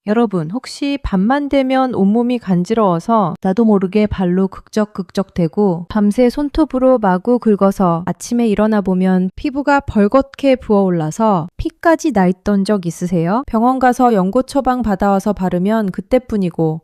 여러분, 혹시 밤만 되면 온몸이 간지러워서 나도 모르게 발로 극적극적대고 밤새 손톱으로 마구 긁어서 아침에 일어나 보면 피부가 벌겋게 부어올라서 피까지 나 있던 적 있으세요? 병원 가서 연고 처방 받아와서 바르면 그때뿐이고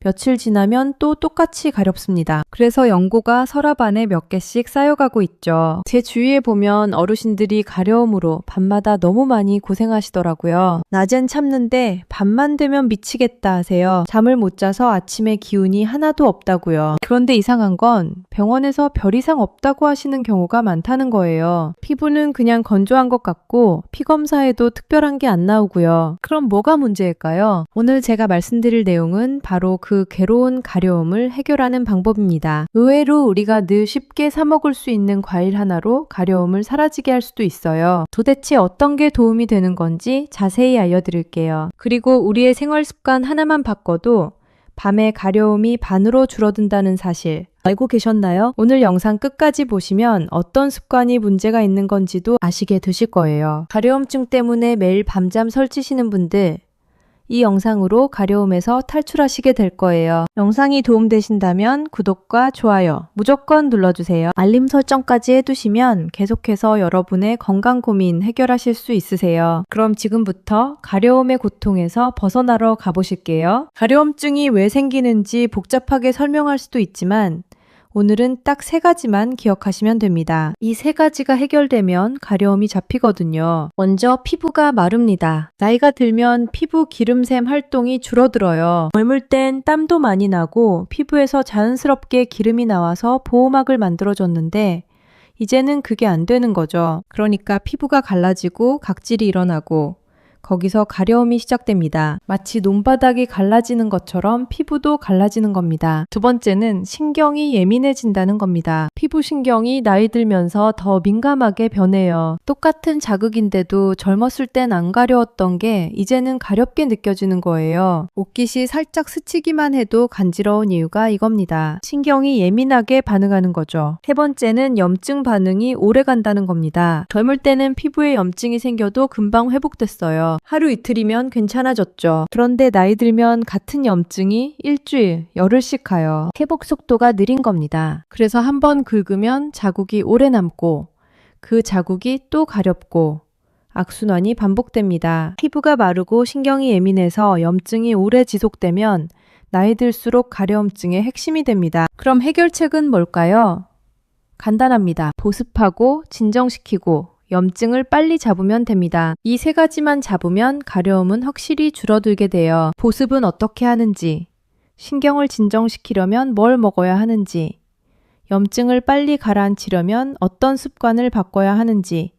며칠 지나면 또 똑같이 가렵습니다. 그래서 연고가 서랍 안에 몇 개씩 쌓여가고 있죠. 제 주위에 보면 어르신들이 가려움으로 밤마다 너무 많이 고생하시더라고요. 낮엔 참는데 밤만 되면 미치겠다 하세요. 잠을 못 자서 아침에 기운이 하나도 없다고요. 그런데 이상한 건 병원에서 별 이상 없다고 하시는 경우가 많다는 거예요. 피부는 그냥 건조한 것 같고 피검사에도 특별한 게 안 나오고요. 그럼 뭐가 문제일까요? 오늘 제가 말씀드릴 내용은 바로 그 괴로운 가려움을 해결하는 방법입니다. 의외로 우리가 늘 쉽게 사 먹을 수 있는 과일 하나로 가려움을 사라지게 할 수도 있어요. 도대체 어떤 게 도움이 되는 건지 자세히 알려드릴게요. 그리고 우리의 생활 습관 하나만 바꿔도 밤에 가려움이 반으로 줄어든다는 사실 알고 계셨나요? 오늘 영상 끝까지 보시면 어떤 습관이 문제가 있는 건지도 아시게 되실 거예요. 가려움증 때문에 매일 밤잠 설치시는 분들, 이 영상으로 가려움에서 탈출하시게 될 거예요. 영상이 도움되신다면 구독과 좋아요 무조건 눌러주세요. 알림 설정까지 해두시면 계속해서 여러분의 건강 고민 해결하실 수 있으세요. 그럼 지금부터 가려움의 고통에서 벗어나러 가보실게요. 가려움증이 왜 생기는지 복잡하게 설명할 수도 있지만 오늘은 딱 3가지만 기억하시면 됩니다. 이 3가지가 해결되면 가려움이 잡히거든요. 먼저 피부가 마릅니다. 나이가 들면 피부 기름샘 활동이 줄어들어요. 젊을 땐 땀도 많이 나고 피부에서 자연스럽게 기름이 나와서 보호막을 만들어줬는데 이제는 그게 안 되는 거죠. 그러니까 피부가 갈라지고 각질이 일어나고 거기서 가려움이 시작됩니다. 마치 논바닥이 갈라지는 것처럼 피부도 갈라지는 겁니다. 두 번째는 신경이 예민해진다는 겁니다. 피부 신경이 나이 들면서 더 민감하게 변해요. 똑같은 자극인데도 젊었을 땐 안 가려웠던 게 이제는 가렵게 느껴지는 거예요. 옷깃이 살짝 스치기만 해도 간지러운 이유가 이겁니다. 신경이 예민하게 반응하는 거죠. 세 번째는 염증 반응이 오래 간다는 겁니다. 젊을 때는 피부에 염증이 생겨도 금방 회복됐어요. 하루 이틀이면 괜찮아졌죠. 그런데 나이 들면 같은 염증이 일주일, 열흘씩 가요. 회복 속도가 느린 겁니다. 그래서 한번 긁으면 자국이 오래 남고 그 자국이 또 가렵고 악순환이 반복됩니다. 피부가 마르고 신경이 예민해서 염증이 오래 지속되면 나이 들수록 가려움증의 핵심이 됩니다. 그럼 해결책은 뭘까요? 간단합니다. 보습하고 진정시키고 염증을 빨리 잡으면 됩니다. 이 3가지만 잡으면 가려움은 확실히 줄어들게 돼요. 보습은 어떻게 하는지, 신경을 진정시키려면 뭘 먹어야 하는지, 염증을 빨리 가라앉히려면 어떤 습관을 바꿔야 하는지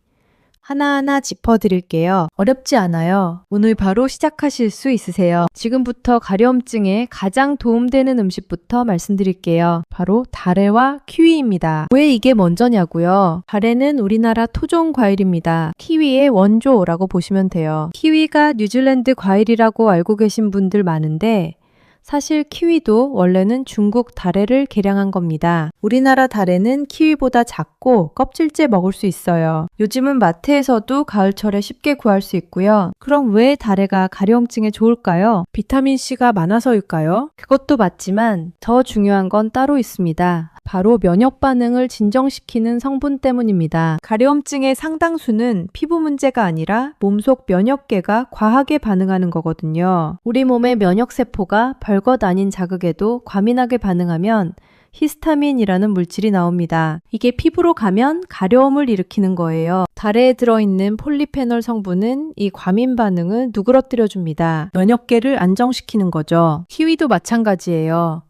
하나하나 짚어드릴게요. 어렵지 않아요. 오늘 바로 시작하실 수 있으세요. 지금부터 가려움증에 가장 도움되는 음식부터 말씀드릴게요. 바로 다래와 키위입니다. 왜 이게 먼저냐고요? 다래는 우리나라 토종 과일입니다. 키위의 원조라고 보시면 돼요. 키위가 뉴질랜드 과일이라고 알고 계신 분들 많은데 사실 키위도 원래는 중국 다래를 개량한 겁니다. 우리나라 다래는 키위보다 작고 껍질째 먹을 수 있어요. 요즘은 마트에서도 가을철에 쉽게 구할 수 있고요. 그럼 왜 다래가 가려움증에 좋을까요? 비타민C가 많아서일까요? 그것도 맞지만 더 중요한 건 따로 있습니다. 바로 면역 반응을 진정시키는 성분 때문입니다. 가려움증의 상당수는 피부 문제가 아니라 몸속 면역계가 과하게 반응하는 거거든요. 우리 몸의 면역세포가 별것 아닌 자극에도 과민하게 반응하면 히스타민이라는 물질이 나옵니다. 이게 피부로 가면 가려움을 일으키는 거예요. 다래에 들어있는 폴리페놀 성분은 이 과민 반응을 누그러뜨려 줍니다. 면역계를 안정시키는 거죠. 키위도 마찬가지예요.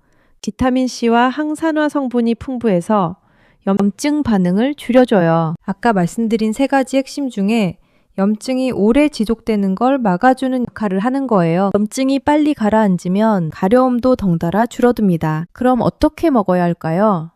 비타민C와 항산화 성분이 풍부해서 염증 반응을 줄여줘요. 아까 말씀드린 3가지 핵심 중에 염증이 오래 지속되는 걸 막아주는 역할을 하는 거예요. 염증이 빨리 가라앉으면 가려움도 덩달아 줄어듭니다. 그럼 어떻게 먹어야 할까요?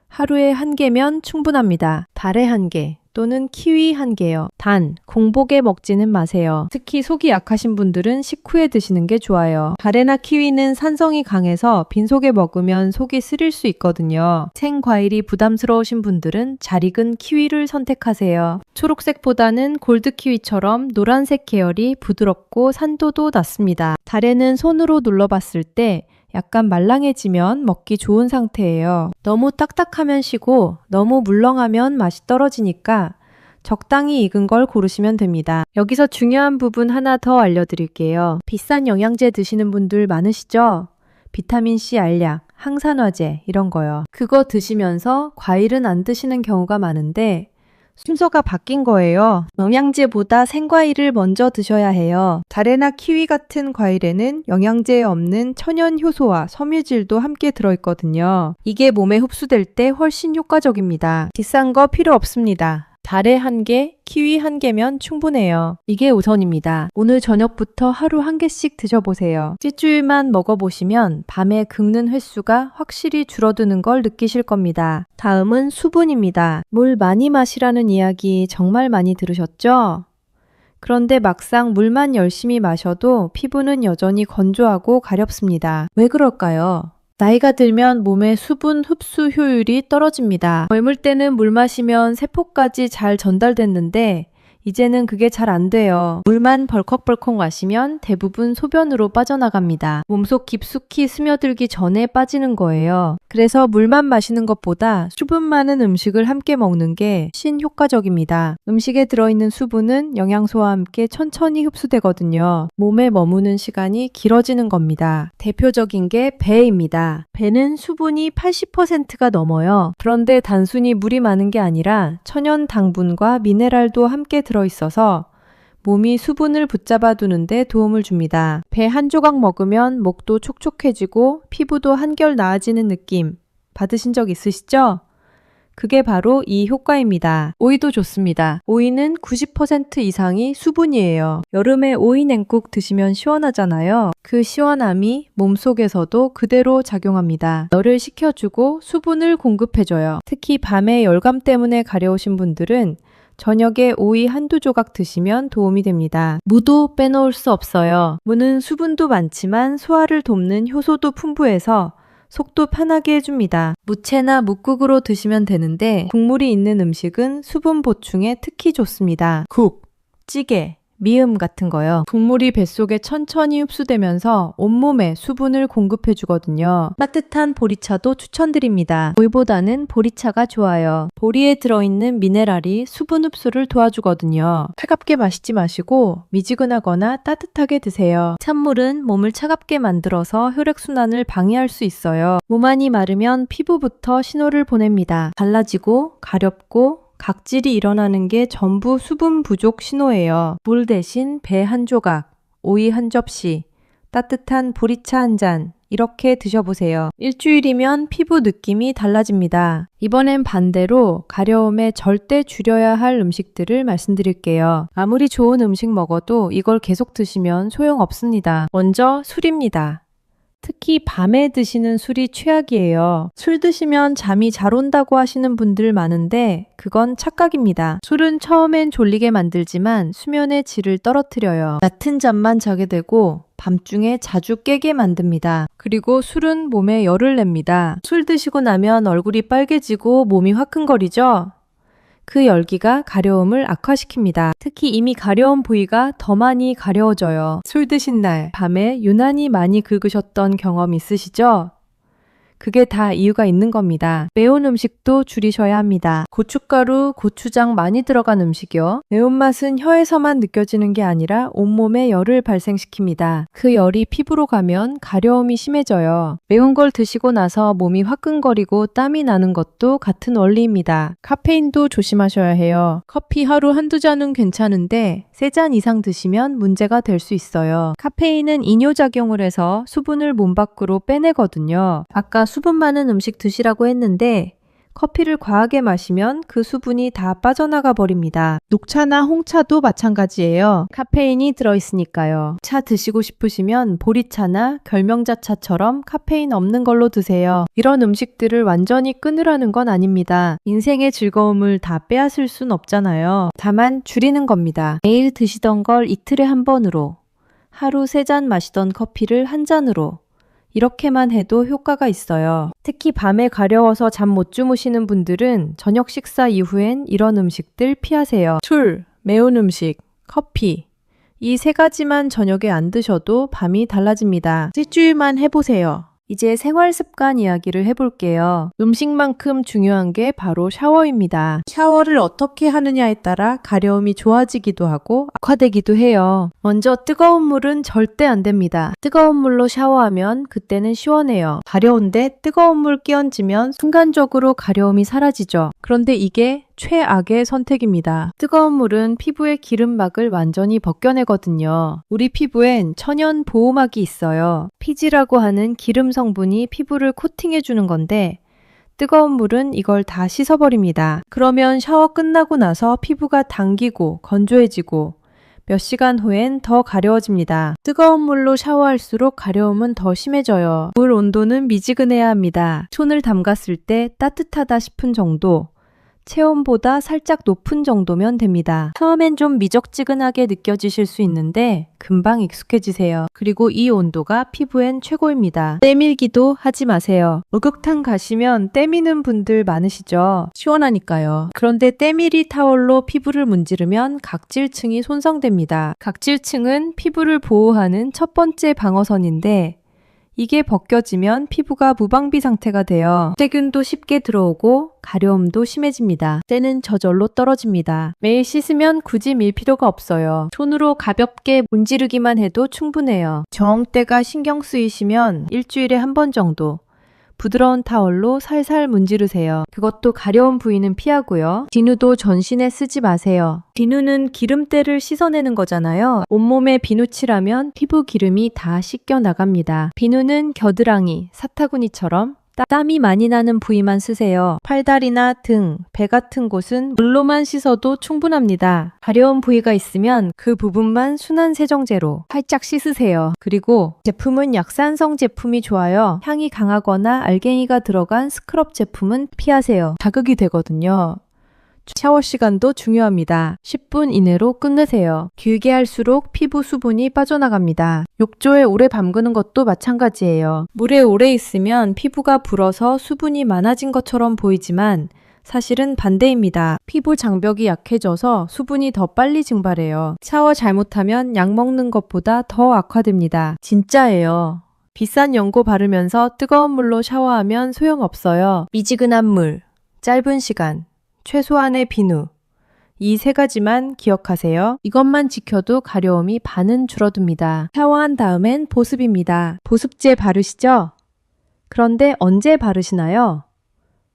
하루에 1개면 충분합니다. 다래 1개, 또는 키위 1개요. 단, 공복에 먹지는 마세요. 특히 속이 약하신 분들은 식후에 드시는 게 좋아요. 달에나 키위는 산성이 강해서 빈속에 먹으면 속이 쓰릴 수 있거든요. 생과일이 부담스러우신 분들은 잘 익은 키위를 선택하세요. 초록색보다는 골드 키위처럼 노란색 계열이 부드럽고 산도도 낮습니다. 달에는 손으로 눌러봤을 때 약간 말랑해지면 먹기 좋은 상태예요. 너무 딱딱하면 시고 너무 물렁하면 맛이 떨어지니까 적당히 익은 걸 고르시면 됩니다. 여기서 중요한 부분 하나 더 알려드릴게요. 비싼 영양제 드시는 분들 많으시죠? 비타민C 알약, 항산화제 이런 거요. 그거 드시면서 과일은 안 드시는 경우가 많은데 순서가 바뀐 거예요. 영양제보다 생과일을 먼저 드셔야 해요. 달에나 키위 같은 과일에는 영양제에 없는 천연 효소와 섬유질도 함께 들어있거든요. 이게 몸에 흡수될 때 훨씬 효과적입니다. 비싼 거 필요 없습니다. 달에 1개, 키위 1개면 충분해요. 이게 우선입니다. 오늘 저녁부터 하루 1개씩 드셔보세요. 일주일만 먹어보시면 밤에 긁는 횟수가 확실히 줄어드는 걸 느끼실 겁니다. 다음은 수분입니다. 물 많이 마시라는 이야기 정말 많이 들으셨죠? 그런데 막상 물만 열심히 마셔도 피부는 여전히 건조하고 가렵습니다. 왜 그럴까요? 나이가 들면 몸의 수분 흡수 효율이 떨어집니다. 젊을 때는 물 마시면 세포까지 잘 전달됐는데 이제는 그게 잘 안 돼요. 물만 벌컥벌컥 마시면 대부분 소변으로 빠져나갑니다. 몸속 깊숙이 스며들기 전에 빠지는 거예요. 그래서 물만 마시는 것보다 수분 많은 음식을 함께 먹는 게 훨씬 효과적입니다. 음식에 들어있는 수분은 영양소와 함께 천천히 흡수되거든요. 몸에 머무는 시간이 길어지는 겁니다. 대표적인 게 배입니다. 배는 수분이 80%가 넘어요. 그런데 단순히 물이 많은 게 아니라 천연 당분과 미네랄도 함께 들어있어서 몸이 수분을 붙잡아 두는데 도움을 줍니다. 배 한 조각 먹으면 목도 촉촉해지고 피부도 한결 나아지는 느낌 받으신 적 있으시죠? 그게 바로 이 효과입니다. 오이도 좋습니다. 오이는 90% 이상이 수분이에요. 여름에 오이 냉국 드시면 시원하잖아요. 그 시원함이 몸속에서도 그대로 작용합니다. 열을 식혀주고 수분을 공급해줘요. 특히 밤에 열감 때문에 가려우신 분들은 저녁에 오이 1~2조각 드시면 도움이 됩니다. 무도 빼놓을 수 없어요. 무는 수분도 많지만 소화를 돕는 효소도 풍부해서 속도 편하게 해줍니다. 무채나 묵국으로 드시면 되는데 국물이 있는 음식은 수분 보충에 특히 좋습니다. 국, 찌개, 미음 같은 거요. 국물이 뱃속에 천천히 흡수되면서 온몸에 수분을 공급해 주거든요. 따뜻한 보리차도 추천드립니다. 오이보다는 보리차가 좋아요. 보리에 들어있는 미네랄이 수분 흡수를 도와주거든요. 차갑게 마시지 마시고 미지근하거나 따뜻하게 드세요. 찬물은 몸을 차갑게 만들어서 혈액순환을 방해할 수 있어요. 몸 안이 마르면 피부부터 신호를 보냅니다. 갈라지고 가렵고 각질이 일어나는 게 전부 수분 부족 신호예요. 물 대신 배 1조각, 오이 1접시, 따뜻한 보리차 1잔 이렇게 드셔보세요. 일주일이면 피부 느낌이 달라집니다. 이번엔 반대로 가려움에 절대 줄여야 할 음식들을 말씀드릴게요. 아무리 좋은 음식 먹어도 이걸 계속 드시면 소용없습니다. 먼저 술입니다. 특히 밤에 드시는 술이 최악이에요. 술 드시면 잠이 잘 온다고 하시는 분들 많은데 그건 착각입니다. 술은 처음엔 졸리게 만들지만 수면의 질을 떨어뜨려요. 얕은 잠만 자게 되고 밤중에 자주 깨게 만듭니다. 그리고 술은 몸에 열을 냅니다. 술 드시고 나면 얼굴이 빨개지고 몸이 화끈거리죠? 그 열기가 가려움을 악화시킵니다. 특히 이미 가려운 부위가 더 많이 가려워져요. 술 드신 날 밤에 유난히 많이 긁으셨던 경험 있으시죠? 그게 다 이유가 있는 겁니다. 매운 음식도 줄이셔야 합니다. 고춧가루, 고추장 많이 들어간 음식이요. 매운맛은 혀에서만 느껴지는 게 아니라 온몸에 열을 발생시킵니다. 그 열이 피부로 가면 가려움이 심해져요. 매운 걸 드시고 나서 몸이 화끈거리고 땀이 나는 것도 같은 원리입니다. 카페인도 조심하셔야 해요. 커피 하루 1~2잔은 괜찮은데 3잔 이상 드시면 문제가 될 수 있어요. 카페인은 이뇨작용을 해서 수분을 몸 밖으로 빼내거든요. 아까 수분 많은 음식 드시라고 했는데 커피를 과하게 마시면 그 수분이 다 빠져나가 버립니다. 녹차나 홍차도 마찬가지예요. 카페인이 들어있으니까요. 차 드시고 싶으시면 보리차나 결명자차처럼 카페인 없는 걸로 드세요. 이런 음식들을 완전히 끊으라는 건 아닙니다. 인생의 즐거움을 다 빼앗을 순 없잖아요. 다만 줄이는 겁니다. 매일 드시던 걸 이틀에 한 번으로, 하루 3잔 마시던 커피를 1잔으로, 이렇게만 해도 효과가 있어요. 특히 밤에 가려워서 잠 못 주무시는 분들은 저녁 식사 이후엔 이런 음식들 피하세요. 술, 매운 음식, 커피. 이 3가지만 저녁에 안 드셔도 밤이 달라집니다. 일주일만 해보세요. 이제 생활 습관 이야기를 해볼게요. 음식만큼 중요한 게 바로 샤워입니다. 샤워를 어떻게 하느냐에 따라 가려움이 좋아지기도 하고 악화되기도 해요. 먼저 뜨거운 물은 절대 안 됩니다. 뜨거운 물로 샤워하면 그때는 시원해요. 가려운데 뜨거운 물 끼얹으면 순간적으로 가려움이 사라지죠. 그런데 이게 최악의 선택입니다. 뜨거운 물은 피부의 기름막을 완전히 벗겨내거든요. 우리 피부엔 천연 보호막이 있어요. 피지라고 하는 기름 성분이 피부를 코팅해주는 건데 뜨거운 물은 이걸 다 씻어버립니다. 그러면 샤워 끝나고 나서 피부가 당기고 건조해지고 몇 시간 후엔 더 가려워집니다. 뜨거운 물로 샤워할수록 가려움은 더 심해져요. 물 온도는 미지근해야 합니다. 손을 담갔을 때 따뜻하다 싶은 정도, 체온보다 살짝 높은 정도면 됩니다. 처음엔 좀 미적지근하게 느껴지실 수 있는데 금방 익숙해지세요. 그리고 이 온도가 피부엔 최고입니다. 때밀기도 하지 마세요. 목욕탕 가시면 때미는 분들 많으시죠? 시원하니까요. 그런데 때밀이 타월로 피부를 문지르면 각질층이 손상됩니다. 각질층은 피부를 보호하는 첫 번째 방어선인데 이게 벗겨지면 피부가 무방비 상태가 돼요. 세균도 쉽게 들어오고 가려움도 심해집니다. 때는 저절로 떨어집니다. 매일 씻으면 굳이 밀 필요가 없어요. 손으로 가볍게 문지르기만 해도 충분해요. 저항때가 신경 쓰이시면 일주일에 한 번 정도 부드러운 타월로 살살 문지르세요. 그것도 가려운 부위는 피하고요. 비누도 전신에 쓰지 마세요. 비누는 기름때를 씻어내는 거잖아요. 온몸에 비누 칠하면 피부 기름이 다 씻겨 나갑니다. 비누는 겨드랑이, 사타구니처럼 땀이 많이 나는 부위만 쓰세요. 팔다리나 등, 배 같은 곳은 물로만 씻어도 충분합니다. 가려운 부위가 있으면 그 부분만 순한 세정제로 살짝 씻으세요. 그리고 제품은 약산성 제품이 좋아요. 향이 강하거나 알갱이가 들어간 스크럽 제품은 피하세요. 자극이 되거든요. 샤워 시간도 중요합니다. 10분 이내로 끝내세요. 길게 할수록 피부 수분이 빠져나갑니다. 욕조에 오래 담그는 것도 마찬가지예요. 물에 오래 있으면 피부가 불어서 수분이 많아진 것처럼 보이지만 사실은 반대입니다. 피부 장벽이 약해져서 수분이 더 빨리 증발해요. 샤워 잘못하면 약 먹는 것보다 더 악화됩니다. 진짜예요. 비싼 연고 바르면서 뜨거운 물로 샤워하면 소용없어요. 미지근한 물, 짧은 시간, 최소한의 비누. 이 3가지만 기억하세요. 이것만 지켜도 가려움이 반은 줄어듭니다. 샤워한 다음엔 보습입니다. 보습제 바르시죠? 그런데 언제 바르시나요?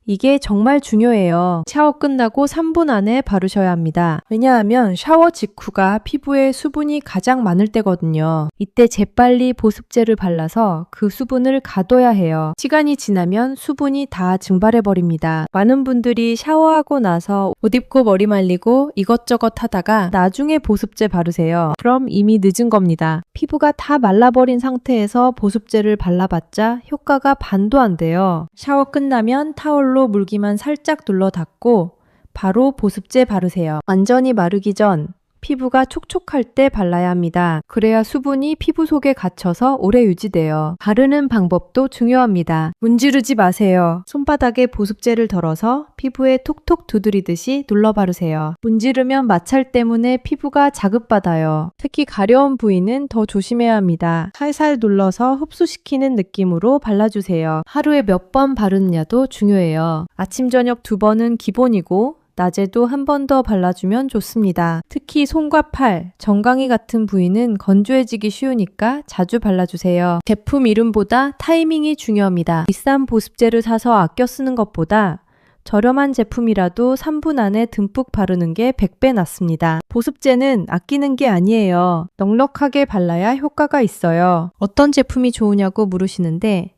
이게 정말 중요해요. 샤워 끝나고 3분 안에 바르셔야 합니다. 왜냐하면 샤워 직후가 피부에 수분이 가장 많을 때거든요. 이때 재빨리 보습제를 발라서 그 수분을 가둬야 해요. 시간이 지나면 수분이 다 증발해버립니다. 많은 분들이 샤워하고 나서 옷 입고 머리 말리고 이것저것 하다가 나중에 보습제 바르세요. 그럼 이미 늦은 겁니다. 피부가 다 말라버린 상태에서 보습제를 발라봤자 효과가 반도 안 돼요. 샤워 끝나면 타올로 물기만 살짝 눌러 닦고 바로 보습제 바르세요. 완전히 마르기 전 피부가 촉촉할 때 발라야 합니다. 그래야 수분이 피부 속에 갇혀서 오래 유지돼요. 바르는 방법도 중요합니다. 문지르지 마세요. 손바닥에 보습제를 덜어서 피부에 톡톡 두드리듯이 눌러 바르세요. 문지르면 마찰 때문에 피부가 자극받아요. 특히 가려운 부위는 더 조심해야 합니다. 살살 눌러서 흡수시키는 느낌으로 발라주세요. 하루에 몇 번 바르느냐도 중요해요. 아침, 저녁 2번은 기본이고 낮에도 한 번 더 발라주면 좋습니다. 특히 손과 팔, 정강이 같은 부위는 건조해지기 쉬우니까 자주 발라주세요. 제품 이름보다 타이밍이 중요합니다. 비싼 보습제를 사서 아껴 쓰는 것보다 저렴한 제품이라도 3분 안에 듬뿍 바르는 게 100배 낫습니다. 보습제는 아끼는 게 아니에요. 넉넉하게 발라야 효과가 있어요. 어떤 제품이 좋으냐고 물으시는데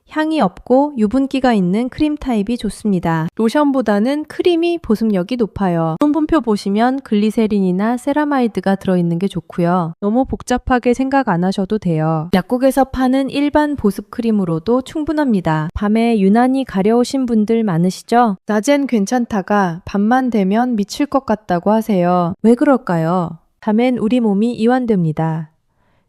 향이 없고 유분기가 있는 크림 타입이 좋습니다. 로션보다는 크림이 보습력이 높아요. 성분표 보시면 글리세린이나 세라마이드가 들어있는 게 좋고요. 너무 복잡하게 생각 안 하셔도 돼요. 약국에서 파는 일반 보습 크림으로도 충분합니다. 밤에 유난히 가려우신 분들 많으시죠? 낮엔 괜찮다가 밤만 되면 미칠 것 같다고 하세요. 왜 그럴까요? 밤엔 우리 몸이 이완됩니다.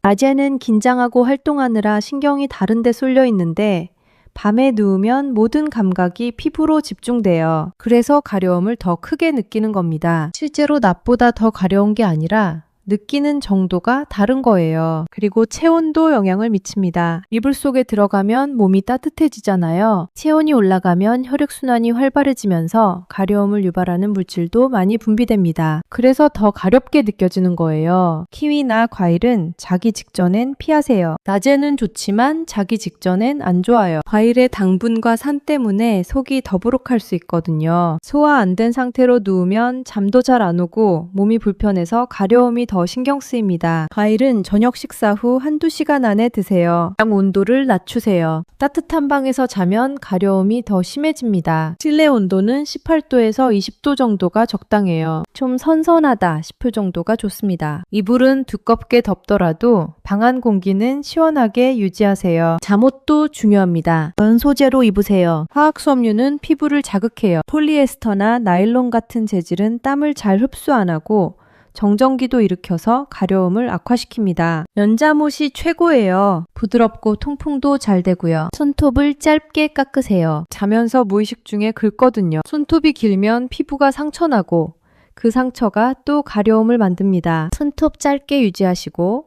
낮에는 긴장하고 활동하느라 신경이 다른 데 쏠려 있는데 밤에 누우면 모든 감각이 피부로 집중돼요. 그래서 가려움을 더 크게 느끼는 겁니다. 실제로 낮보다 더 가려운 게 아니라 느끼는 정도가 다른 거예요. 그리고 체온도 영향을 미칩니다. 이불 속에 들어가면 몸이 따뜻해지잖아요. 체온이 올라가면 혈액순환이 활발해지면서 가려움을 유발하는 물질도 많이 분비됩니다. 그래서 더 가렵게 느껴지는 거예요. 키위나 과일은 자기 직전엔 피하세요. 낮에는 좋지만 자기 직전엔 안 좋아요. 과일의 당분과 산 때문에 속이 더부룩할 수 있거든요. 소화 안 된 상태로 누우면 잠도 잘 안 오고 몸이 불편해서 가려움이 더 신경 쓰입니다. 과일은 저녁 식사 후 한두 시간 안에 드세요. 방 온도를 낮추세요. 따뜻한 방에서 자면 가려움이 더 심해집니다. 실내 온도는 18도에서 20도 정도가 적당해요. 좀 선선하다 싶을 정도가 좋습니다. 이불은 두껍게 덮더라도 방 안 공기는 시원하게 유지하세요. 잠옷도 중요합니다. 면 소재로 입으세요. 화학섬유는 피부를 자극해요. 폴리에스터나 나일론 같은 재질은 땀을 잘 흡수 안 하고 정전기도 일으켜서 가려움을 악화시킵니다. 면잠옷이 최고예요. 부드럽고 통풍도 잘 되고요. 손톱을 짧게 깎으세요. 자면서 무의식 중에 긁거든요. 손톱이 길면 피부가 상처나고 그 상처가 또 가려움을 만듭니다. 손톱 짧게 유지하시고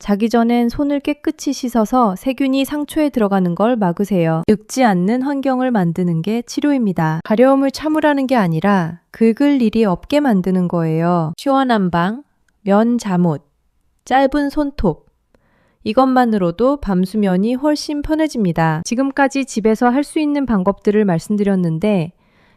자기 전엔 손을 깨끗이 씻어서 세균이 상처에 들어가는 걸 막으세요. 늙지 않는 환경을 만드는 게 치료입니다. 가려움을 참으라는 게 아니라 긁을 일이 없게 만드는 거예요. 시원한 방, 면 잠옷, 짧은 손톱. 이것만으로도 밤 수면이 훨씬 편해집니다. 지금까지 집에서 할 수 있는 방법들을 말씀드렸는데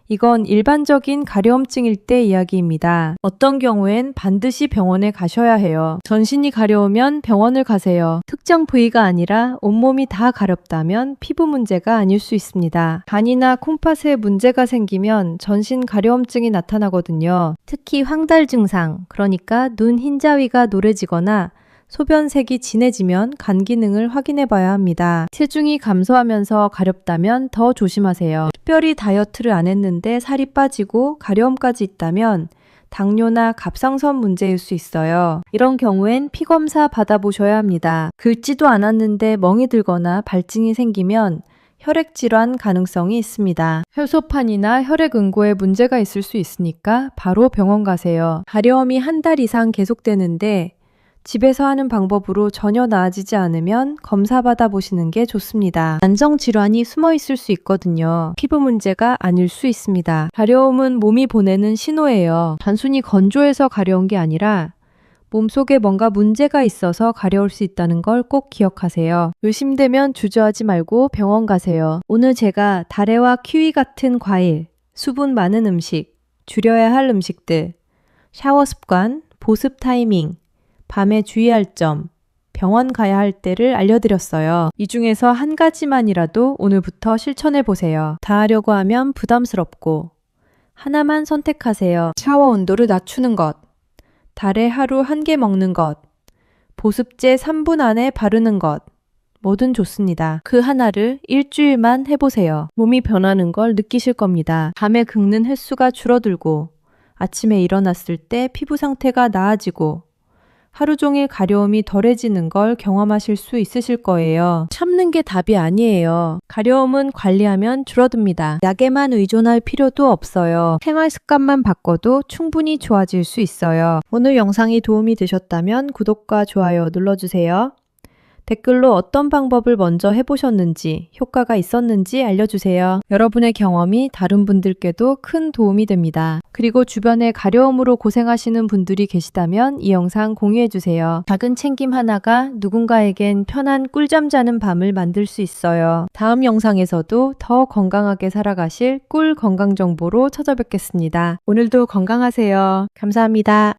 이건 일반적인 가려움증일 때 이야기입니다. 어떤 경우엔 반드시 병원에 가셔야 해요. 전신이 가려우면 병원을 가세요. 특정 부위가 아니라 온몸이 다 가렵다면 피부 문제가 아닐 수 있습니다. 간이나 콩팥에 문제가 생기면 전신 가려움증이 나타나거든요. 특히 황달 증상, 그러니까 눈 흰자위가 노래지거나 소변색이 진해지면 간 기능을 확인해 봐야 합니다. 체중이 감소하면서 가렵다면 더 조심하세요. 특별히 다이어트를 안 했는데 살이 빠지고 가려움까지 있다면 당뇨나 갑상선 문제일 수 있어요. 이런 경우엔 피검사 받아보셔야 합니다. 긁지도 않았는데 멍이 들거나 발진이 생기면 혈액질환 가능성이 있습니다. 혈소판이나 혈액응고에 문제가 있을 수 있으니까 바로 병원 가세요. 가려움이 한 달 이상 계속되는데 집에서 하는 방법으로 전혀 나아지지 않으면 검사 받아보시는 게 좋습니다. 만성질환이 숨어 있을 수 있거든요. 피부 문제가 아닐 수 있습니다. 가려움은 몸이 보내는 신호예요. 단순히 건조해서 가려운 게 아니라 몸속에 뭔가 문제가 있어서 가려울 수 있다는 걸 꼭 기억하세요. 의심되면 주저하지 말고 병원 가세요. 오늘 제가 다래와 키위 같은 과일, 수분 많은 음식, 줄여야 할 음식들, 샤워 습관, 보습 타이밍, 밤에 주의할 점, 병원 가야 할 때를 알려드렸어요. 이 중에서 한 가지만이라도 오늘부터 실천해 보세요. 다 하려고 하면 부담스럽고 하나만 선택하세요. 샤워 온도를 낮추는 것, 달에 하루 1개 먹는 것, 보습제 3분 안에 바르는 것, 뭐든 좋습니다. 그 하나를 일주일만 해보세요. 몸이 변하는 걸 느끼실 겁니다. 밤에 긁는 횟수가 줄어들고 아침에 일어났을 때 피부 상태가 나아지고 하루 종일 가려움이 덜해지는 걸 경험하실 수 있으실 거예요. 참는 게 답이 아니에요. 가려움은 관리하면 줄어듭니다. 약에만 의존할 필요도 없어요. 생활 습관만 바꿔도 충분히 좋아질 수 있어요. 오늘 영상이 도움이 되셨다면 구독과 좋아요 눌러주세요. 댓글로 어떤 방법을 먼저 해보셨는지, 효과가 있었는지 알려주세요. 여러분의 경험이 다른 분들께도 큰 도움이 됩니다. 그리고 주변에 가려움으로 고생하시는 분들이 계시다면 이 영상 공유해주세요. 작은 챙김 하나가 누군가에겐 편한 꿀잠 자는 밤을 만들 수 있어요. 다음 영상에서도 더 건강하게 살아가실 꿀 건강 정보로 찾아뵙겠습니다. 오늘도 건강하세요. 감사합니다.